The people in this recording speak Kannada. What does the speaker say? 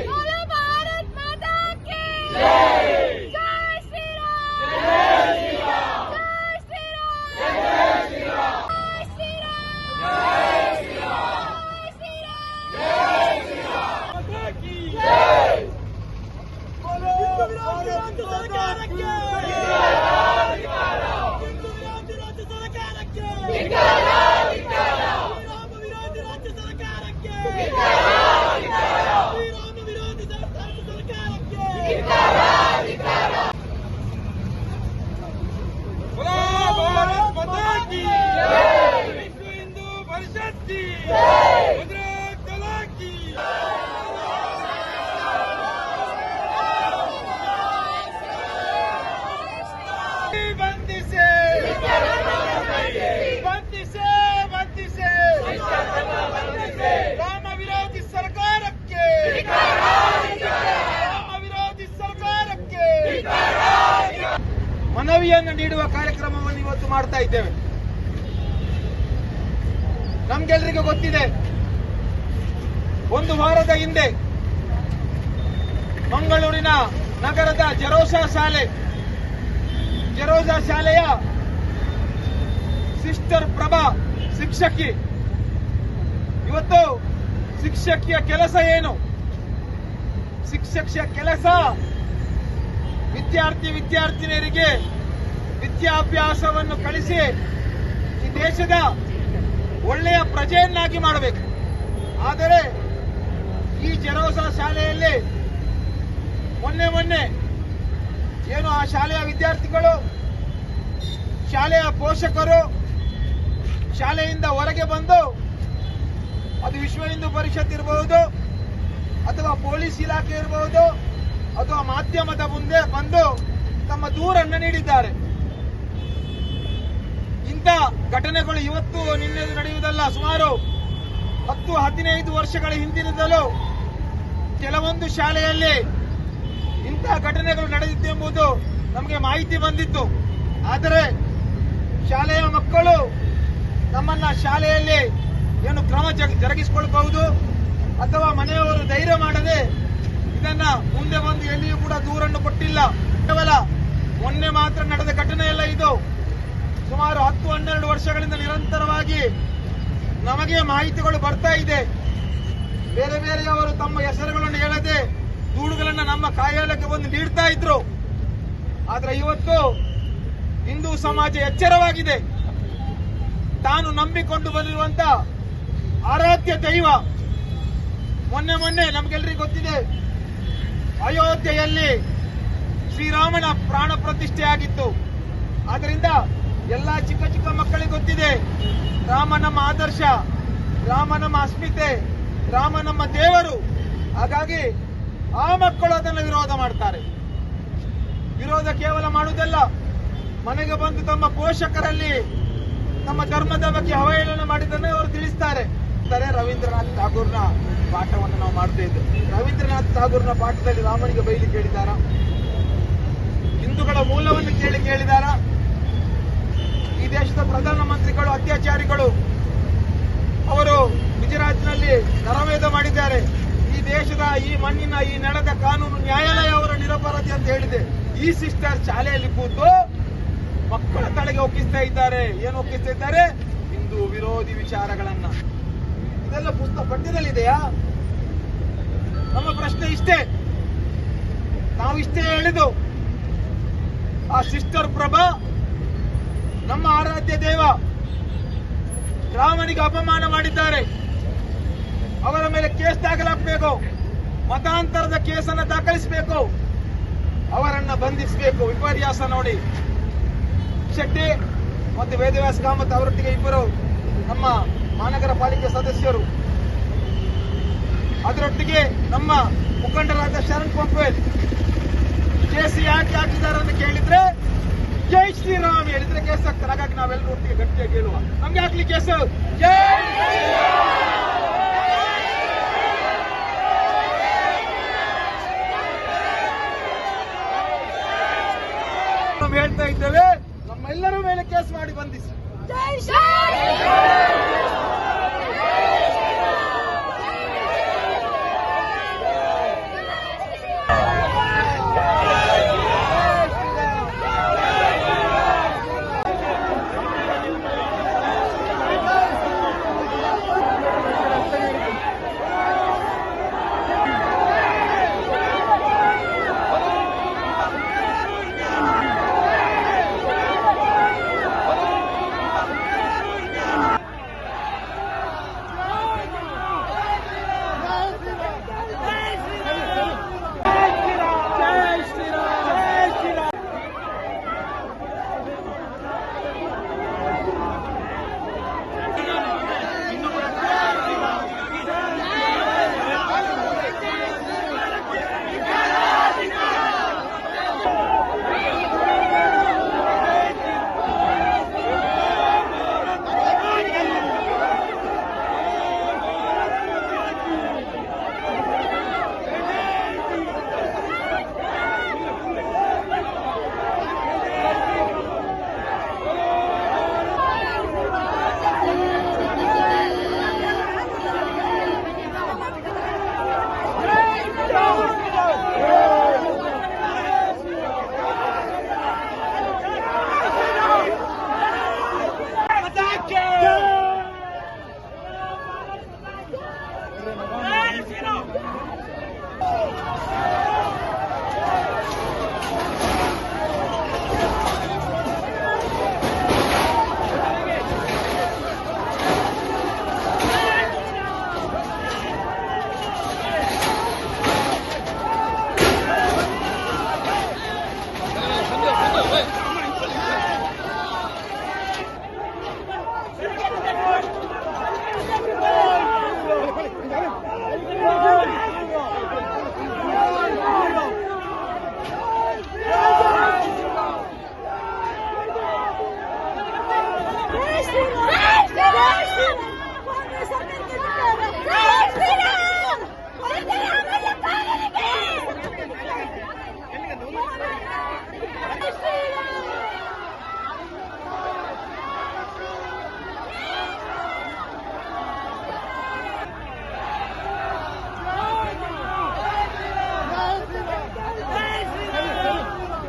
बोलो भारत माता की जय। जय श्री राम। जय श्री राम। जय श्री राम। जय श्री राम। जय श्री राम। जय श्री राम। जय श्री राम। माता की जय। बोलो भारत माता की जय। हिंदू विरोधी राज्य सरकारಕ್ಕೆ ಧಿಕ್ಕಾರ। ಧಿಕ್ಕಾರ। ಶ್ರೀರಾಮ ವಿರೋಧಿ ರಾಜ್ಯ ಸರ್ಕಾರಕ್ಕೆ ಧಿಕ್ಕಾರ। ಧಿಕ್ಕಾರ। ಶ್ರೀರಾಮ ವಿರೋಧಿ ರಾಜ್ಯ ಸರ್ಕಾರಕ್ಕೆ ಧಿಕ್ಕಾರ। ಧಿಕ್ಕಾರ। बोलो भारत माता की जय। विश्व हिंदू परिषद की जय। गुजरात कला की ಬಂಧಿಸೆ ಬಂಧಿಸೆ ಬಂಧಿಸೆ ರಾಮ ವಿರೋಧಿ ಸರ್ಕಾರಕ್ಕೆ ರಾಮ ವಿರೋಧಿ ಸರ್ಕಾರಕ್ಕೆ ಮನವಿಯನ್ನು ನೀಡುವ ಕಾರ್ಯಕ್ರಮವನ್ನು ಇವತ್ತು ಮಾಡ್ತಾ ಇದ್ದೇವೆ. ನಮ್ಗೆಲ್ಲರಿಗೂ ಗೊತ್ತಿದೆ, ಒಂದು ವಾರದ ಹಿಂದೆ ಮಂಗಳೂರಿನ ನಗರದ ಜರೋಸಾ ಶಾಲೆಯ ಸಿಸ್ಟರ್ ಪ್ರಭಾ ಶಿಕ್ಷಕಿ, ಇವತ್ತು ಶಿಕ್ಷಕಿಯ ಕೆಲಸ ಏನು? ಶಿಕ್ಷಕಿಯ ಕೆಲಸ ವಿದ್ಯಾರ್ಥಿನಿಯರಿಗೆ ವಿದ್ಯಾಭ್ಯಾಸವನ್ನು ಕಲಿಸಿ ಈ ದೇಶದ ಒಳ್ಳೆಯ ಪ್ರಜೆಯನ್ನಾಗಿ ಮಾಡಬೇಕು. ಆದರೆ ಈ ಜರೋಸಾ ಶಾಲೆಯಲ್ಲಿ ಮೊನ್ನೆ ಏನು ಆ ಶಾಲೆಯ ವಿದ್ಯಾರ್ಥಿಗಳು, ಶಾಲೆಯ ಪೋಷಕರು ಶಾಲೆಯಿಂದ ಹೊರಗೆ ಬಂದು, ಅದು ವಿಶ್ವ ಹಿಂದೂ ಪರಿಷತ್ ಇರಬಹುದು ಅಥವಾ ಪೊಲೀಸ್ ಇಲಾಖೆ ಇರಬಹುದು ಅಥವಾ ಮಾಧ್ಯಮದ ಮುಂದೆ ಬಂದು ತಮ್ಮ ದೂರನ್ನು ನೀಡಿದ್ದಾರೆ. ಇಂಥ ಘಟನೆಗಳು ಇವತ್ತು ನಿನ್ನೆ ನಡೆಯುವುದಲ್ಲ. ಸುಮಾರು 10-15 ವರ್ಷಗಳ ಹಿಂದಿನಿಂದಲೂ ಕೆಲವೊಂದು ಶಾಲೆಯಲ್ಲಿ ಇಂತಹ ಘಟನೆಗಳು ನಡೆದಿದ್ದೆಂಬುದು ನಮಗೆ ಮಾಹಿತಿ ಬಂದಿತ್ತು. ಆದರೆ ಶಾಲೆಯ ಮಕ್ಕಳು ನಮ್ಮನ್ನ ಶಾಲೆಯಲ್ಲಿ ಏನು ಕ್ರಮ ಜರುಗಿಸಿಕೊಳ್ಳಬಹುದು ಅಥವಾ ಮನೆಯವರು ಧೈರ್ಯ ಮಾಡದೆ ಇದನ್ನ ಮುಂದೆ ಬಂದು ಎಲ್ಲಿಯೂ ಕೂಡ ದೂರನ್ನು ಕೊಟ್ಟಿಲ್ಲ. ಕೇವಲ ಮೊನ್ನೆ ಮಾತ್ರ ನಡೆದ ಘಟನೆ ಎಲ್ಲ ಇದು. ಸುಮಾರು 10-12 ವರ್ಷಗಳಿಂದ ನಿರಂತರವಾಗಿ ನಮಗೆ ಮಾಹಿತಿಗಳು ಬರ್ತಾ ಇದೆ. ಬೇರೆಯವರು ತಮ್ಮ ಹೆಸರುಗಳನ್ನು ಹೇಳದೆ ದೂಡುಗಳನ್ನು ನಮ್ಮ ಕಾರ್ಯಾಲಯಕ್ಕೆ ಬಂದು ನೀಡ್ತಾ ಇದ್ರು. ಆದ್ರೆ ಇವತ್ತು ಹಿಂದೂ ಸಮಾಜ ಎಚ್ಚರವಾಗಿದೆ. ತಾನು ನಂಬಿಕೊಂಡು ಬಂದಿರುವಂತ ಆರಾಧ್ಯ ದೈವ, ಮೊನ್ನೆ ನಮಗೆಲ್ಲರಿಗೂ ಗೊತ್ತಿದೆ, ಅಯೋಧ್ಯೆಯಲ್ಲಿ ಶ್ರೀರಾಮನ ಪ್ರಾಣ ಪ್ರತಿಷ್ಠೆ ಆಗಿತ್ತು. ಆದ್ರಿಂದ ಎಲ್ಲ ಚಿಕ್ಕ ಮಕ್ಕಳಿಗೆ ಗೊತ್ತಿದೆ, ರಾಮ ನಮ್ಮ ಆದರ್ಶ, ರಾಮ ನಮ್ಮ ಅಸ್ಮಿತೆ, ರಾಮ ನಮ್ಮ ದೇವರು. ಹಾಗಾಗಿ ಆ ಮಕ್ಕಳು ಅದನ್ನು ವಿರೋಧ ಮಾಡ್ತಾರೆ. ವಿರೋಧ ಕೇವಲ ಮಾಡುವುದಲ್ಲ, ಮನೆಗೆ ಬಂದು ತಮ್ಮ ಪೋಷಕರಲ್ಲಿ ನಮ್ಮ ಧರ್ಮದ ಬಗ್ಗೆ ಅವಹೇಳನ ಮಾಡಿದ್ದನ್ನೇ ಅವರು ತಿಳಿಸ್ತಾರೆ. ರವೀಂದ್ರನಾಥ್ ಠಾಗೂರ್ನ ಪಾಠವನ್ನು ನಾವು ಮಾಡ್ತಾ ಇದ್ದೇವೆ. ರವೀಂದ್ರನಾಥ್ ಠಾಗೂರ್ನ ಪಾಠದಲ್ಲಿ ರಾಮನಿಗೆ ಬೈಲಿ ಕೇಳಿದಾರ? ಹಿಂದೂಗಳ ಮೂಲವನ್ನು ಕೇಳಿದಾರ? ಈ ದೇಶದ ಪ್ರಧಾನಮಂತ್ರಿಗಳು ಅತ್ಯಾಚಾರಿಗಳು, ಅವರು ಗುಜರಾತ್ನಲ್ಲಿ ನರಮೇಧ ಮಾಡಿದ್ದಾರೆ. ಈ ದೇಶದ ಈ ಮಣ್ಣಿನ ಈ ನೆಲದ ಕಾನೂನು ನ್ಯಾಯಾಲಯ ಅವರ ನಿರಪರಾಧಿ ಅಂತ ಹೇಳಿದೆ. ಈ ಸಿಸ್ಟರ್ ಶಾಲೆಯಲ್ಲಿ ಕೂತು ಮಕ್ಕಳ ತಲೆಗೆ ಒಪ್ಪಿಸ್ತಾ ಇದ್ದಾರೆ. ಏನು ಒಪ್ಪಿಸ್ತಾ ಇದ್ದಾರೆ? ಹಿಂದೂ ವಿರೋಧಿ ವಿಚಾರಗಳನ್ನ. ಇದೆಲ್ಲ ಪುಸ್ತಕ ಪಠ್ಯದಲ್ಲಿದೆಯಾ? ನಮ್ಮ ಪ್ರಶ್ನೆ ಇಷ್ಟೇ. ನಾವು ಇಷ್ಟೇ ಹೇಳಿದು, ಆ ಸಿಸ್ಟರ್ ಪ್ರಭಾ ನಮ್ಮ ಆರಾಧ್ಯ ದೇವ, ರಾಮನಿಗೆ ಅಪಮಾನ ಮಾಡಿದ್ದಾರೆ. ಅವರ ಮೇಲೆ ಕೇಸ್ ದಾಖಲಾಗಬೇಕು, ಮತಾಂತರದ ಕೇಸನ್ನು ದಾಖಲಿಸಬೇಕು, ಅವರನ್ನ ಬಂಧಿಸಬೇಕು. ವಿಪರ್ಯಾಸ ನೋಡಿ. ಶೆಟ್ಟಿ ಮತ್ತು ವೇದವ್ಯಾಸ ಕಾಮತ್ ಅವರೊಟ್ಟಿಗೆ ಇಬ್ಬರು ನಮ್ಮ ಮಹಾನಗರ ಪಾಲಿಕೆ ಸದಸ್ಯರು, ಅದರೊಟ್ಟಿಗೆ ನಮ್ಮ ಮುಖಂಡರಾದ ಶರಣ್ ಪಂಪೇಲ್ ಕೇಸ್ ಯಾಕೆ ಹಾಕಿದ್ದಾರೆ ಅಂತ ಕೇಳಿದ್ರೆ ಜೈ ಶ್ರೀರಾಮ್ ಹೇಳಿದ್ರೆ ಕೇಸ್ ಹಾಕ್ತಾರೆ. ಹಾಗಾಗಿ ನಾವೆಲ್ಲರೂ ಒಟ್ಟಿಗೆ ಗಟ್ಟಿಯಾಗಿ ಹೇಳುವ, ನಮ್ಗೆ ಹಾಕ್ಲಿ ಕೇಸು. ಜೈ ನಾವು ಹೇಳ್ತಾ ಇದ್ದೇವೆ, ನಮ್ಮೆಲ್ಲರ ಮೇಲೆ ಕೇಸ್ ಮಾಡಿ ಬಂಧಿಸಿ. ಜೈ ಶ್ರೀರಾಮ್